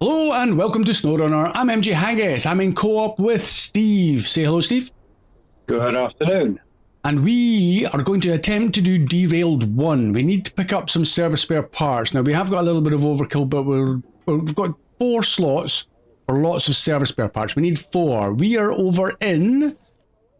Hello and welcome to Snowrunner. I'm MJ Haggis. I'm in co-op with Steve. Say hello, Steve. Good afternoon. And we are going to attempt to do Derailed 1. We need to pick up some service spare parts. Now, we have got a little bit of overkill, but we've got 4 slots for lots of service spare parts. We need 4. We are over in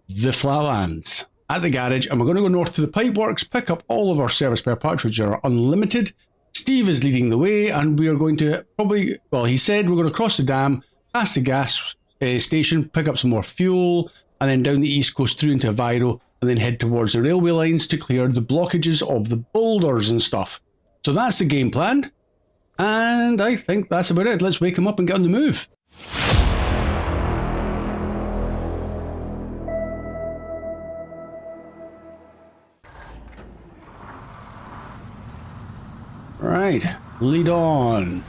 the Flatlands at the garage, and we're going to go north to the pipeworks, pick up all of our service spare parts, which are unlimited. Steve is leading the way, and we are going to probably, well, he said we're going to cross the dam, past the gas station, pick up some more fuel, and then down the east coast through into Viro, and then head towards the railway lines to clear the blockages of the boulders and stuff. So that's the game plan, and I think that's about it. Let's wake him up and get on the move. Right, lead on.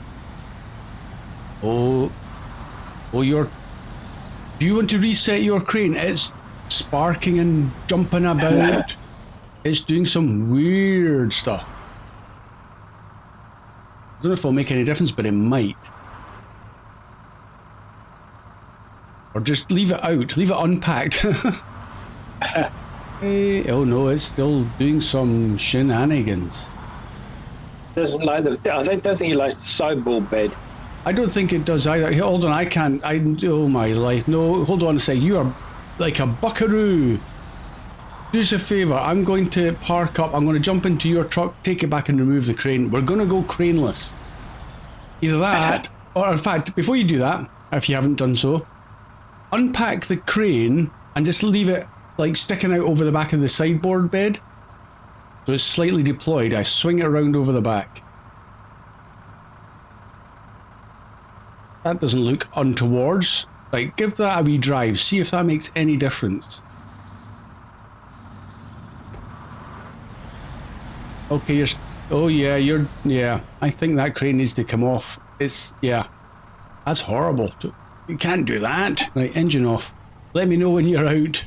Oh, do you want to reset your crane? It's sparking and jumping about. It's doing some weird stuff. I don't know if it'll make any difference, but it might. Or just leave it out, leave it unpacked. Hey, oh no, it's still doing some shenanigans. Doesn't like the. I don't think he likes the sideboard bed. I don't think it does either. Hold on, I can't. Oh my life. No, hold on a sec. You are like a buckaroo. Do us a favour. I'm going to park up. I'm going to jump into your truck, take it back, and remove the crane. We're going to go craneless. Either that, or in fact, before you do that, if you haven't done so, unpack the crane and just leave it like sticking out over the back of the sideboard bed. So it's slightly deployed. I swing it around over the back. That doesn't look untowards. Like, give that a wee drive. See if that makes any difference. Okay, you're... Oh yeah, you're... Yeah, I think that crane needs to come off. It's... Yeah. That's horrible. You can't do that. Right, engine off. Let me know when you're out.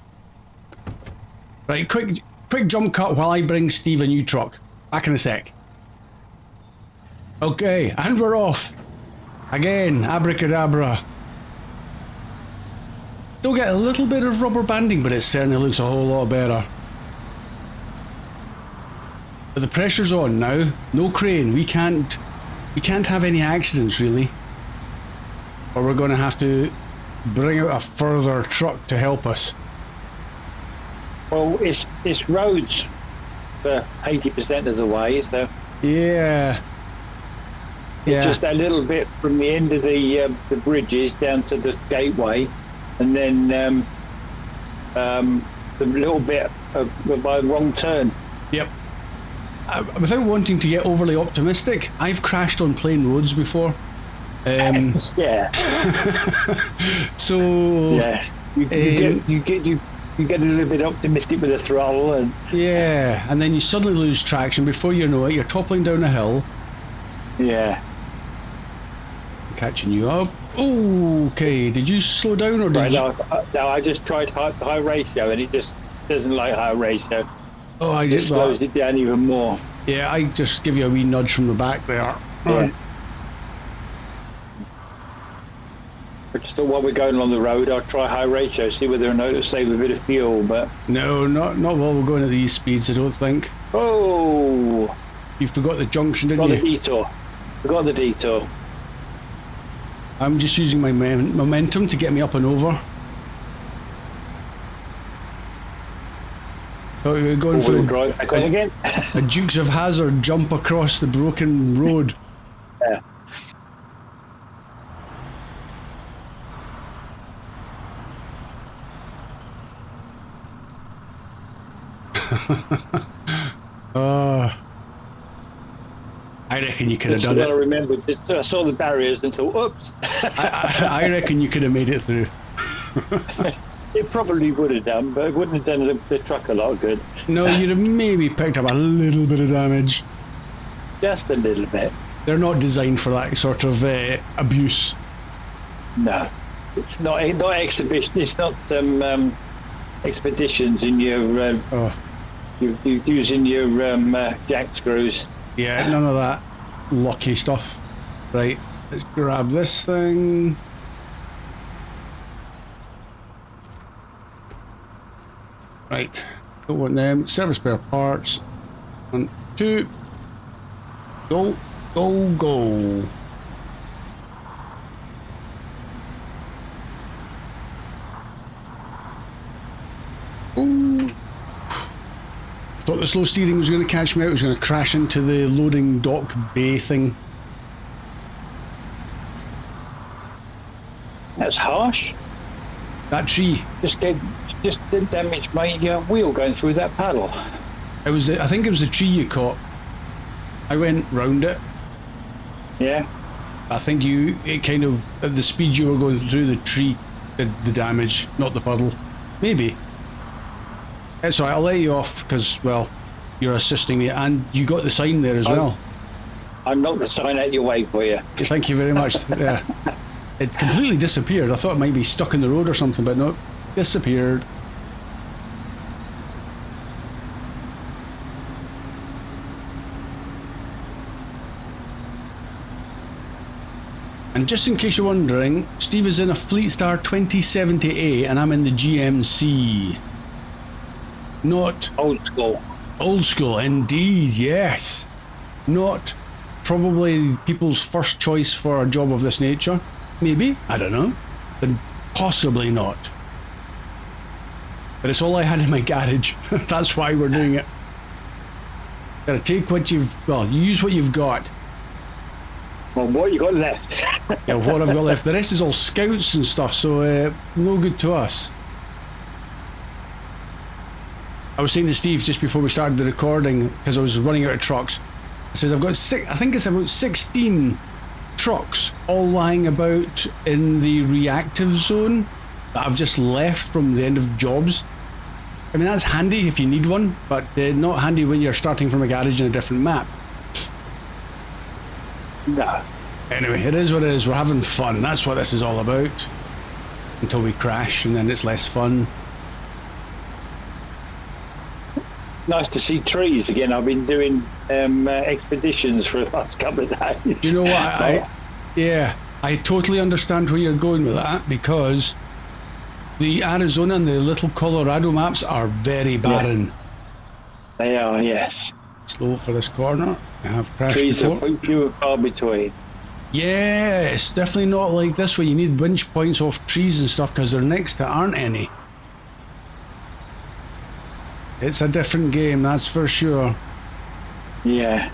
Right, quick jump cut while I bring Steve a new truck. Back in a sec. Okay, and we're off. Again, abracadabra. Still get a little bit of rubber banding, but it certainly looks a whole lot better. But the pressure's on now. No crane. We can't have any accidents really. Or we're going to have to bring out a further truck to help us. Well, it's roads for 80% of the way, so yeah. It's just a little bit from the end of the bridges down to the gateway, and then the little bit by the wrong turn. Yep. Without wanting to get overly optimistic, I've crashed on plain roads before. Yeah. So yeah, you get a little bit optimistic with the throttle, and yeah, and then you suddenly lose traction. Before you know it, you're toppling down a hill. Yeah. I'm catching you up. Oh, okay. Did you slow down or did you? No, I just tried high ratio, and it just doesn't like high ratio. Oh, I just slows it down even more. Yeah, I just give you a wee nudge from the back there. Yeah. I just thought while we're going along the road, I'll try high ratio, see whether or not it'll save a bit of fuel, but... No, not while we're going at these speeds, I don't think. Oh! You forgot the junction, didn't you? Forgot the detour. Forgot the detour. I'm just using my momentum to get me up and over. Thought we were going for a Dukes of Hazzard jump across the broken road. Yeah. I reckon you could have done it. I remember, I saw the barriers and thought, oops. I reckon you could have made it through. It probably would have done, but it wouldn't have done the truck a lot of good. No, you'd have maybe picked up a little bit of damage. Just a little bit. They're not designed for that sort of abuse. No, it's not exhibition. It's not expeditions in your you're using your jack screws. Yeah, none of that lucky stuff. Right, Let's grab this thing. Right, don't want them. Service spare parts. 1, 2. Go, go, go. Ooh. Thought the slow steering was going to catch me out. It was going to crash into the loading dock bay thing. That's harsh. That tree. Just did damage my wheel going through that paddle. It was. I think it was the tree you caught. I went round it. Yeah. I think it kind of, at the speed you were going through, the tree did the damage, not the puddle. Maybe. It's alright, I'll let you off because, well, you're assisting me and you got the sign there as well. I knocked the sign out your way for you. Thank you very much. Yeah. It completely disappeared. I thought it might be stuck in the road or something, but no, disappeared. And just in case you're wondering, Steve is in a Fleet Star 2070A and I'm in the GMC. Not old school. Old school, indeed, yes. Not probably people's first choice for a job of this nature. Maybe, I don't know, but possibly not. But it's all I had in my garage. That's why we're doing it. Gotta take what use what you've got. Well, what you got left? Yeah, what I've got left. The rest is all scouts and stuff, so no good to us. I was saying to Steve just before we started the recording, because I was running out of trucks, I says I've got I think it's about 16 trucks all lying about in the reactive zone that I've just left from the end of jobs. I mean, that's handy if you need one, but not handy when you're starting from a garage in a different map. No. Anyway, it is what it is. We're having fun. That's what this is all about. Until we crash, and then it's less fun. Nice to see trees again. I've been doing expeditions for the last couple of days. You know what? I totally understand where you're going with that, because the Arizona and the little Colorado maps are very barren. Yeah. They are, yes. Slow for this corner. I have crashed trees before. Trees are few and far between. Yeah, it's definitely not like this where you need winch points off trees and stuff, because there next to aren't any. It's a different game, that's for sure. Yeah.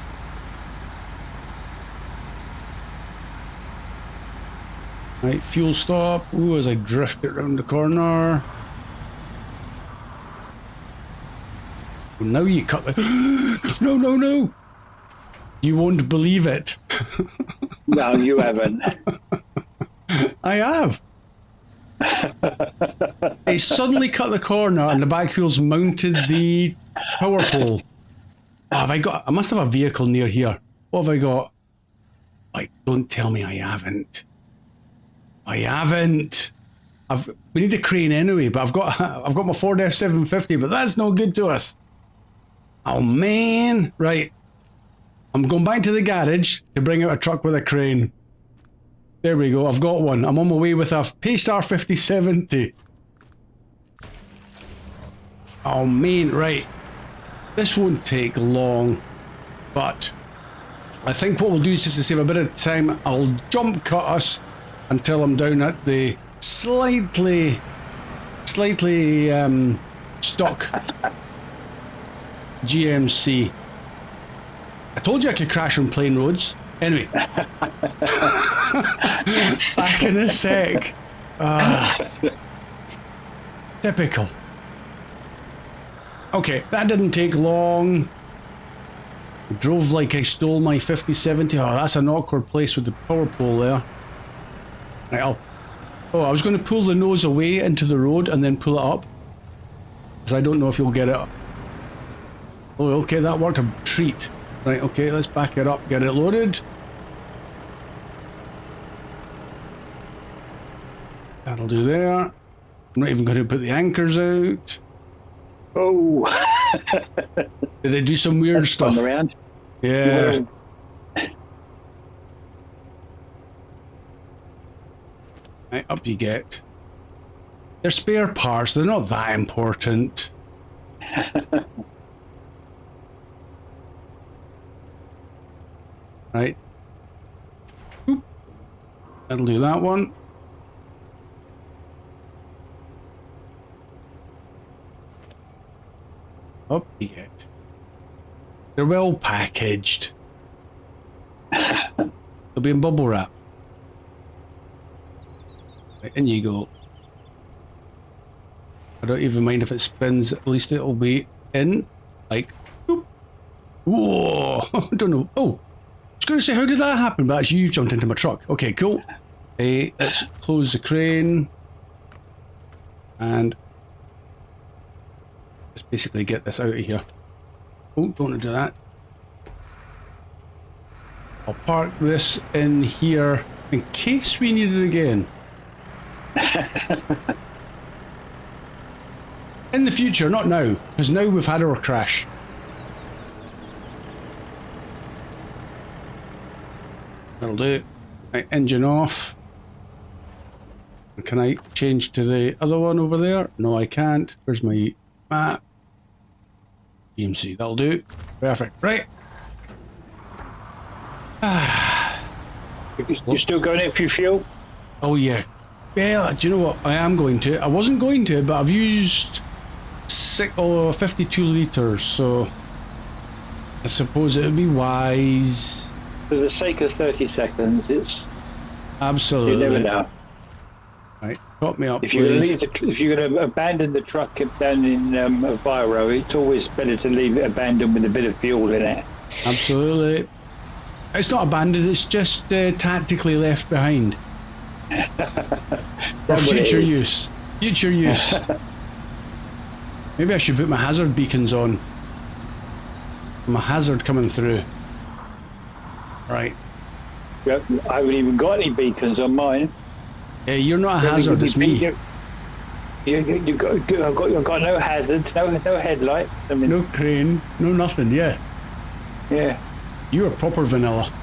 Right, fuel stop. Ooh, as I drift it around the corner. Well, now you cut the... No, no, no! You won't believe it. No, you haven't. I have. I suddenly cut the corner and the back wheels mounted the power pole. Oh, I must have a vehicle near here. What have I got? Like, don't tell me I haven't. I haven't. We need a crane anyway, but I've got my Ford F750, but that's no good to us. Oh man. Right. I'm going back to the garage to bring out a truck with a crane. There we go, I've got one. I'm on my way with a Paystar 5070. Oh man, right. This won't take long, but I think what we'll do is just to save a bit of time, I'll jump cut us until I'm down at the slightly stock GMC. I told you I could crash on plain roads. Anyway, back in a sec. Typical. Okay, that didn't take long. Drove like I stole my 5070. Oh, that's an awkward place with the power pole there. Right, I was going to pull the nose away into the road and then pull it up, because I don't know if you'll get it up. Oh, okay, that worked a treat. Right, okay, let's back it up, get it loaded. That'll do there. I'm not even going to put the anchors out. Oh. Did they do some weird stuff? Around. Yeah. Right, up you get. They're spare parts, they're not that important. Right. Oop. That'll do that one. Up you get. They're well packaged. They'll be in bubble wrap. Right, in you go. I don't even mind if it spins, at least it'll be in. Like, whoop. Whoa, I don't know. Oh, I was going to say, how did that happen? But actually, you jumped into my truck. Okay, cool. Let's close the crane. And let's basically get this out of here. Oh, don't want to do that. I'll park this in here in case we need it again. In the future, not now, because now we've had our crash. That'll do. Right, engine off. Can I change to the other one over there? No, I can't. Where's my map? GMC, that'll do. Perfect. Right. You're still going in for your fuel? Oh yeah. Yeah, do you know what? I am going to. I wasn't going to, but I've used 52 litres, so I suppose it would be wise. For the sake of 30 seconds, it's... Absolutely. You never know. Right, top me up, if please. you're going to abandon the truck down in Viro, it's always better to leave it abandoned with a bit of fuel in it. Absolutely. It's not abandoned, it's just tactically left behind. For future use. Future use. Maybe I should put my hazard beacons on. My hazard coming through. Right. Yep, I haven't even got any beacons on mine. Yeah, you're not a hazard, it's me. I've got no hazards, no headlights. I mean, no crane, no nothing, yeah. Yeah. You're a proper vanilla.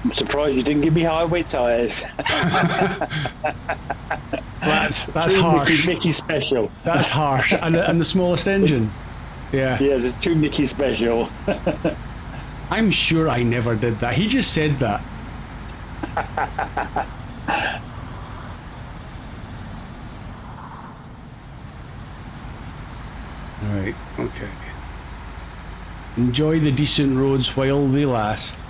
I'm surprised you didn't give me highway tyres. That's harsh. Mickey special. That's harsh. And the smallest engine. Yeah. Yeah, the 2 Mickey special. I'm sure I never did that. He just said that. Right, okay. Enjoy the decent roads while they last.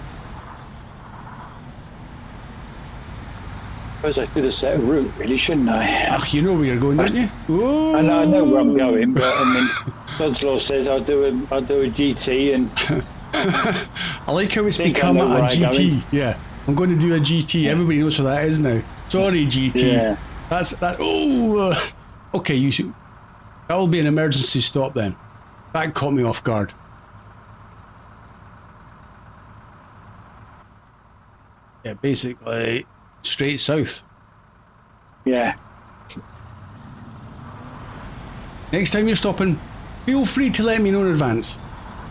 I suppose I could have set a route, really, shouldn't I? Ach, you know where you're going, don't you? Whoa. I know where I'm going, but I mean, God's law says I'll do a GT, and I like how it's become a GT. Yeah, I'm going to do a GT. Yeah. Everybody knows what that is now. Sorry, GT. Yeah. That's that. Oh, okay. You should. That will be an emergency stop then. That caught me off guard. Yeah, basically straight south. Yeah. Next time you're stopping, feel free to let me know in advance.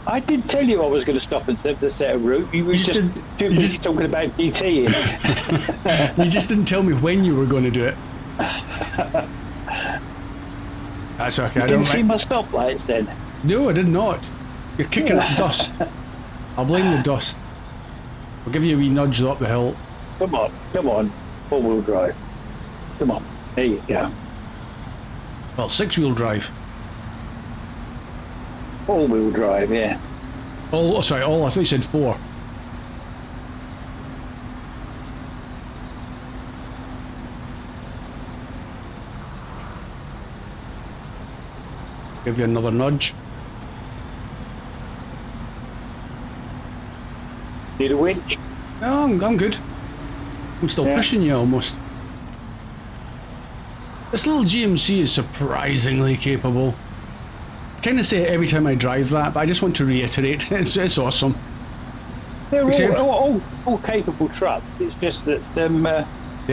I did tell you I was going to stop and set a route. You were just too busy talking about GT. You just didn't tell me when you were going to do it. That's okay. You didn't see my stoplights then? No, I did not. You're kicking up dust. I'll blame the dust. I'll give you a wee nudge up the hill. Come on. 4-wheel drive. Come on. There you go. Well, 6-wheel drive. 4-wheel drive, yeah. Oh, sorry, I thought you said 4. Give you another nudge. Need a winch? No, I'm good. I'm still pushing you almost. This little GMC is surprisingly capable. I kind of say it every time I drive that, but I just want to reiterate, it's awesome. They're all capable trucks. It's just that they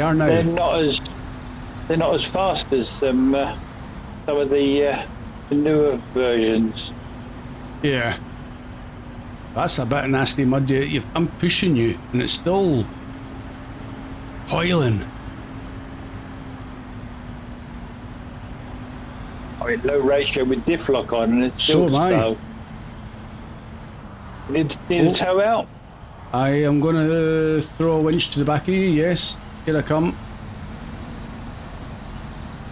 are now. They're not as fast as some of the newer versions. Yeah. That's a bit of nasty mud. I'm pushing you, and it's still toiling. I mean, low ratio with diff lock on, and it's So still am I. slow. Need a tow out? I am going to throw a winch to the back of you. Yes, here I come.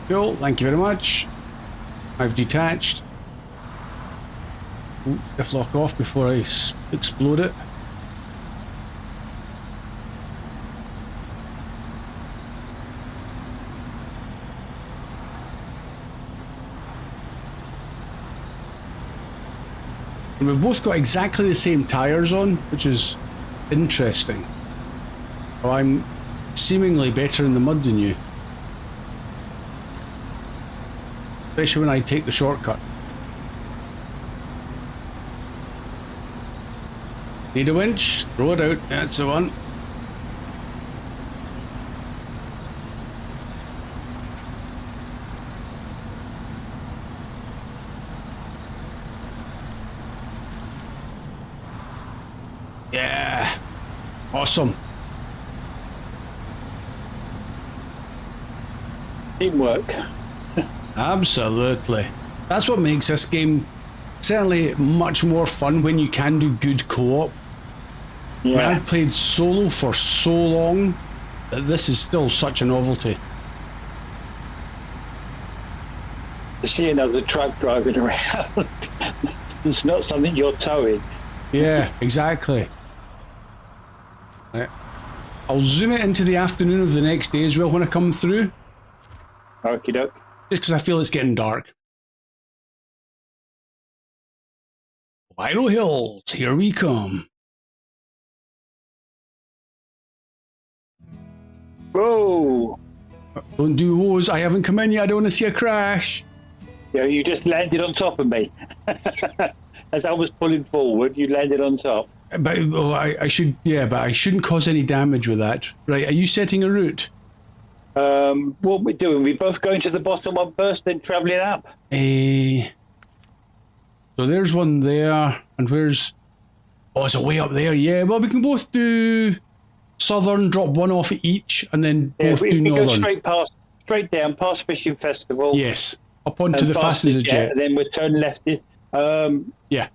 Cool, thank you very much. I've detached. Ooh, diff lock off before I explode it. And we've both got exactly the same tyres on, which is interesting. Well, I'm seemingly better in the mud than you. Especially when I take the shortcut. Need a winch? Throw it out. That's the one. Yeah. Awesome. Teamwork. Absolutely. That's what makes this game certainly much more fun when you can do good co-op. I mean, I've played solo for so long that this is still such a novelty. To see another truck driving around, it's not something you're towing. Yeah, exactly. Right. I'll zoom it into the afternoon of the next day as well when I come through. Okie doke. Just because I feel it's getting dark. Vital Hills, here we come. Whoa! Don't do woes, I haven't come in yet, I don't want to see a crash. Yeah, you just landed on top of me. As I was pulling forward, you landed on top. But I should, yeah, but I shouldn't cause any damage with that. Right, are you setting a route? What we're doing, we both going to the bottom one first, then travelling up. So there's one there, and where's... Oh, it's way up there, yeah. Well, we can both do southern, drop one off each, and then both do we northern. Go straight down, past Fishing Festival. Yes, up onto the fastest jet. And then we turn left. Yeah,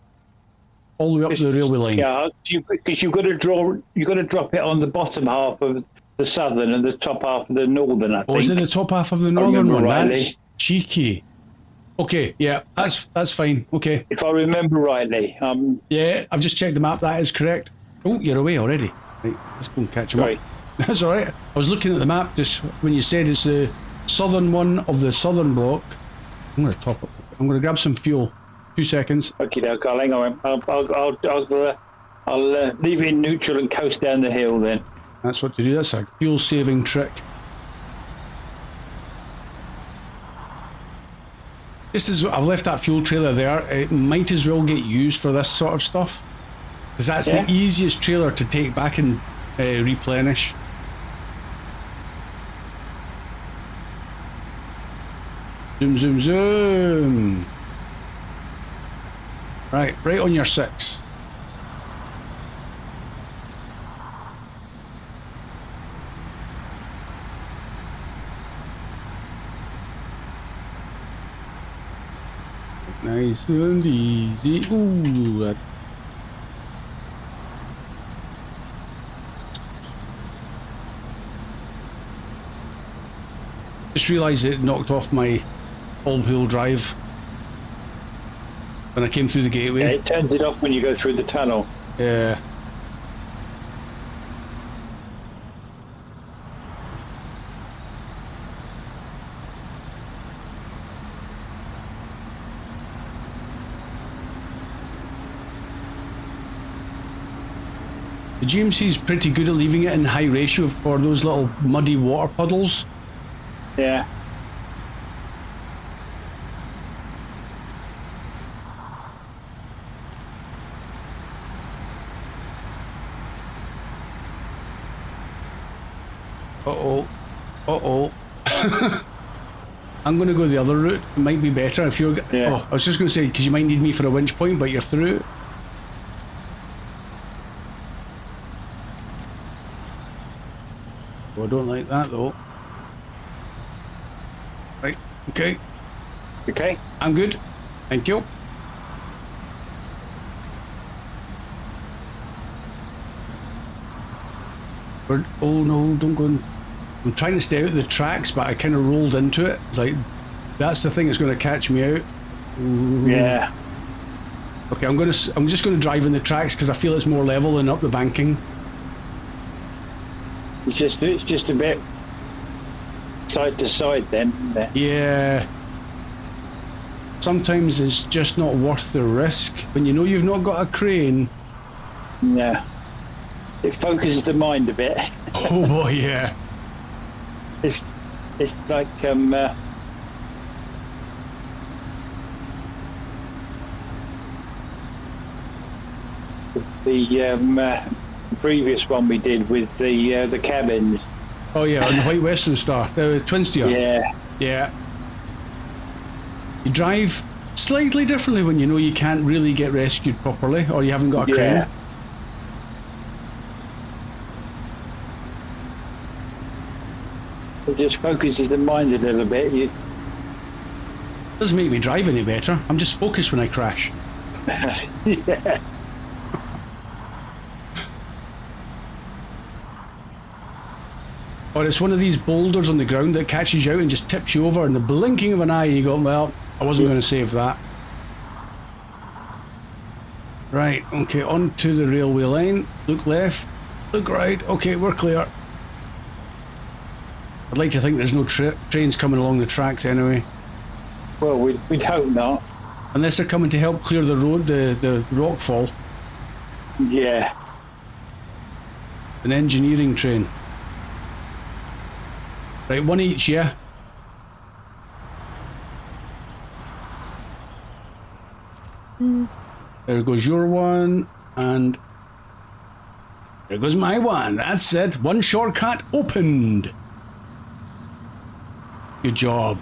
all the way up the railway line. Yeah, because you've got to drop it on the bottom half of the southern and the top half of the northern, I think. Oh, is it the top half of the northern one? Rightly. That's cheeky. Okay, yeah, that's fine. Okay. If I remember rightly. Yeah, I've just checked the map. That is correct. Oh, you're away already. Right, let's go and catch him up. That's all right. I was looking at the map just when you said it's the southern one of the southern block. I'm going to top up. I'm going to grab some fuel. 2 seconds. Okay, I'll hang on. I'll leave it in neutral and coast down the hill then. That's what to do. That's a fuel saving trick. Just as I've left that fuel trailer there, it might as well get used for this sort of stuff. Because that's the easiest trailer to take back and replenish. Zoom, zoom, zoom. Right on your 6. Nice and easy. Ooh, that... Just realised it knocked off my all-wheel drive when I came through the gateway. Yeah, it turns it off when you go through the tunnel. Yeah. The GMC is pretty good at leaving it in high ratio for those little muddy water puddles. Yeah. Uh-oh. I'm going to go the other route. It might be better if you're... Yeah. Oh, I was just going to say, because you might need me for a winch point, but you're through. Oh, I don't like that though. Right, okay. Okay. I'm good. Thank you. Oh no, don't go in. I'm trying to stay out of the tracks, but I kind of rolled into it. It's like, that's the thing that's going to catch me out. Ooh. Yeah. Okay, I'm just going to drive in the tracks because I feel it's more level than up the banking. It's just a bit side to side then, isn't it? Yeah. Sometimes it's just not worth the risk when you know you've not got a crane. Yeah. It focuses the mind a bit. Oh boy, yeah. It's like the previous one we did with the cabins. Oh yeah, on the White Western Star, the twin steer. Yeah. Yeah. You drive slightly differently when you know you can't really get rescued properly or you haven't got a crane. Yeah. It just focuses the mind a little bit. Doesn't make me drive any better. I'm just focused when I crash. Yeah. Or it's one of these boulders on the ground that catches you out and just tips you over in the blinking of an eye and you go, well, I wasn't going to save that. Right, okay, onto the railway line. Look left, look right. Okay, we're clear. I'd like to think there's no trains coming along the tracks anyway. Well, we'd hope not. Unless they're coming to help clear the road, the rockfall. Yeah. An engineering train. Right, one each, yeah? There goes your one, and there goes my one. That's it. One shortcut opened. Good job.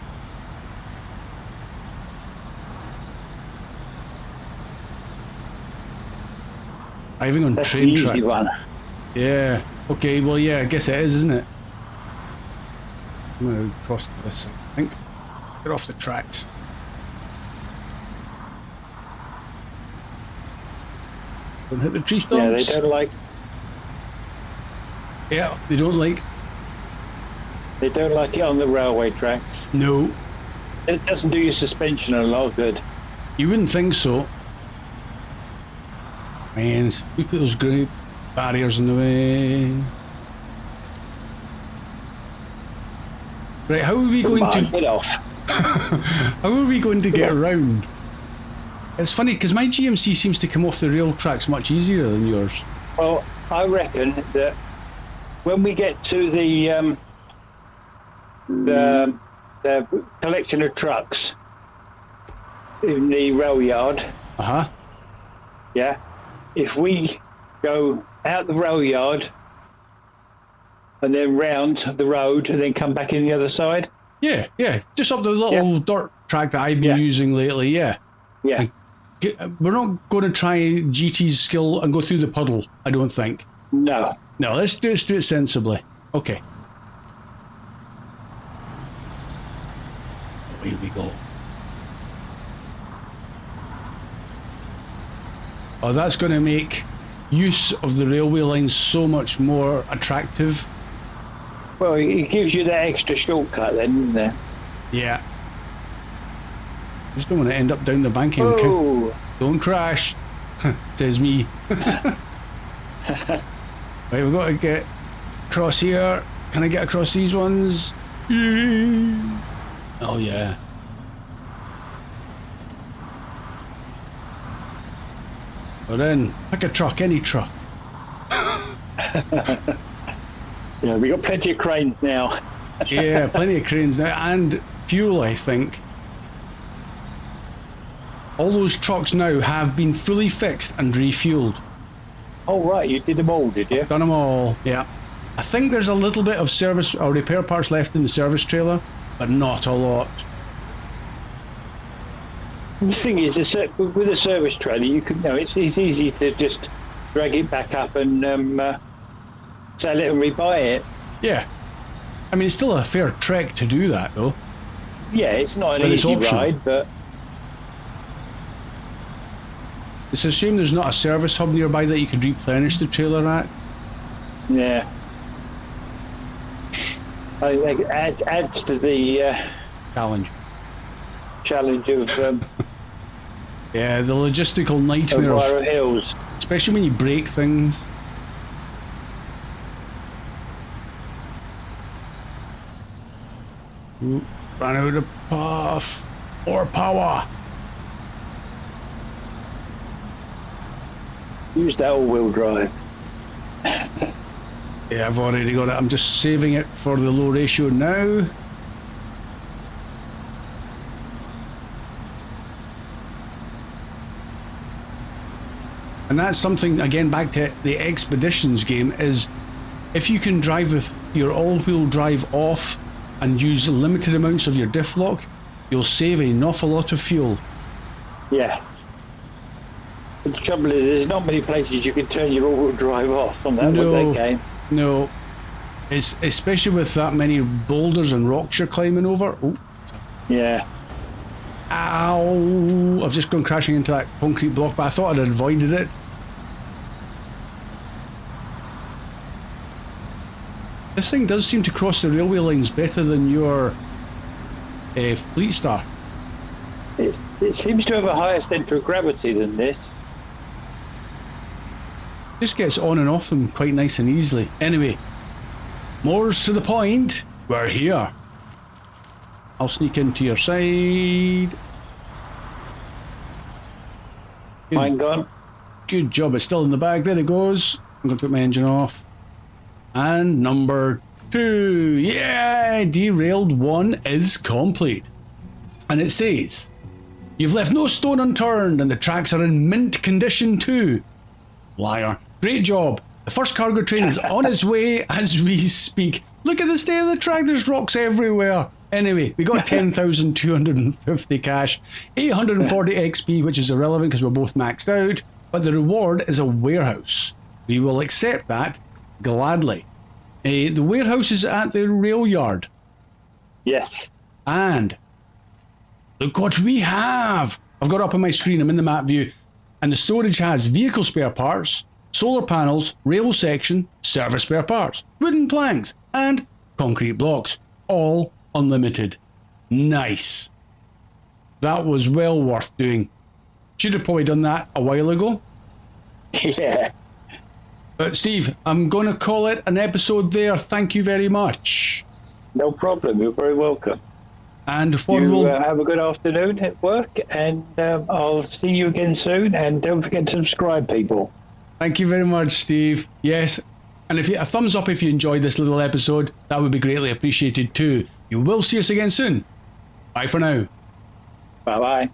Driving on That's train the easy tracks. one. Yeah. Okay, well, yeah, I guess it is, isn't it? I'm going to cross to this, I think. Get off the tracks. Don't hit the tree stumps. Yeah, they don't like. Yeah, they don't like. They don't like it on the railway tracks. No. It doesn't do your suspension a lot of good. You wouldn't think so. Man, we put those great barriers in the way. Right, how are we going to get off? how are we going to get around? It's funny because my GMC seems to come off the rail tracks much easier than yours. Well, I reckon that when we get to the collection of trucks in the rail yard, yeah, if we go out the rail yard and then round the road and then come back in the other side. Yeah, just up the little dirt track that I've been using lately. Yeah. We're not going to try GT's skill and go through the puddle, I don't think. No, let's do it sensibly. Okay. Here we go. Oh, that's going to make use of the railway line so much more attractive. Well, it gives you that extra shortcut then, doesn't it? Yeah. Just don't want to end up down the banking. Oh. Don't crash, says me. Right, we've got to get across here. Can I get across these ones? Oh yeah. We're in. Pick a truck, any truck. Yeah, we got plenty of cranes now. Yeah, plenty of cranes now, and fuel, I think. All those trucks now have been fully fixed and refueled. Oh right, you did them all, did you? Done them all, yeah. I think there's a little bit of service or repair parts left in the service trailer, but not a lot. The thing is, with a service trailer, you can it's easy to just drag it back up and sell it and rebuy it. Yeah, I mean, it's still a fair trek to do that, though. Yeah, it's not an But it's easy optional. ride, but It's a shame there's not a service hub nearby that you could replenish the trailer at. yeah. I think it adds to the Challenge. challenge of Yeah, the logistical nightmare Elvira of, Hills. especially when you break things. Ooh, ran out of puff. More power. Use that all-wheel drive. Yeah, I've already got it. I'm just saving it for the low ratio now. And that's something, again, back to the Expeditions game, is if you can drive with your all-wheel drive off and use limited amounts of your diff lock, you'll save an awful lot of fuel. Yeah. But the trouble is, there's not many places you can turn your all-wheel drive off on that with that game. No. It's especially with that many boulders and rocks you're climbing over. Oh. Yeah. Ow! I've just gone crashing into that concrete block, but I thought I'd avoided it. This thing does seem to cross the railway lines better than your Fleet Star. It seems to have a higher centre of gravity than this. Just gets on and off them quite nice and easily. Anyway, more's to the point, we're here. I'll sneak into your side. Mine gone. Good job, it's still in the bag. There it goes. I'm going to put my engine off. And number 2. Yeah, Derailed 1 is complete. And it says, you've left no stone unturned and the tracks are in mint condition too. Liar. Great job. The first cargo train is on its way as we speak. Look at the state of the track, there's rocks everywhere. Anyway, we got 10,250 cash, 840 XP, which is irrelevant because we're both maxed out, but the reward is a warehouse. We will accept that gladly. The warehouse is at the rail yard. Yes. And look what we have. I've got it up on my screen, I'm in the map view. And the storage has vehicle spare parts, solar panels, rail section, service spare parts, wooden planks, and concrete blocks. All unlimited. Nice. That was well worth doing. Should have probably done that a while ago. Yeah. But Steve, I'm going to call it an episode there. Thank you very much. No problem. You're very welcome. And what You will have a good afternoon at work, and I'll see you again soon. And don't forget to subscribe, people. Thank you very much, Steve. Yes, and if you, a thumbs up if you enjoyed this little episode, that would be greatly appreciated too. You will see us again soon. Bye for now. Bye-bye.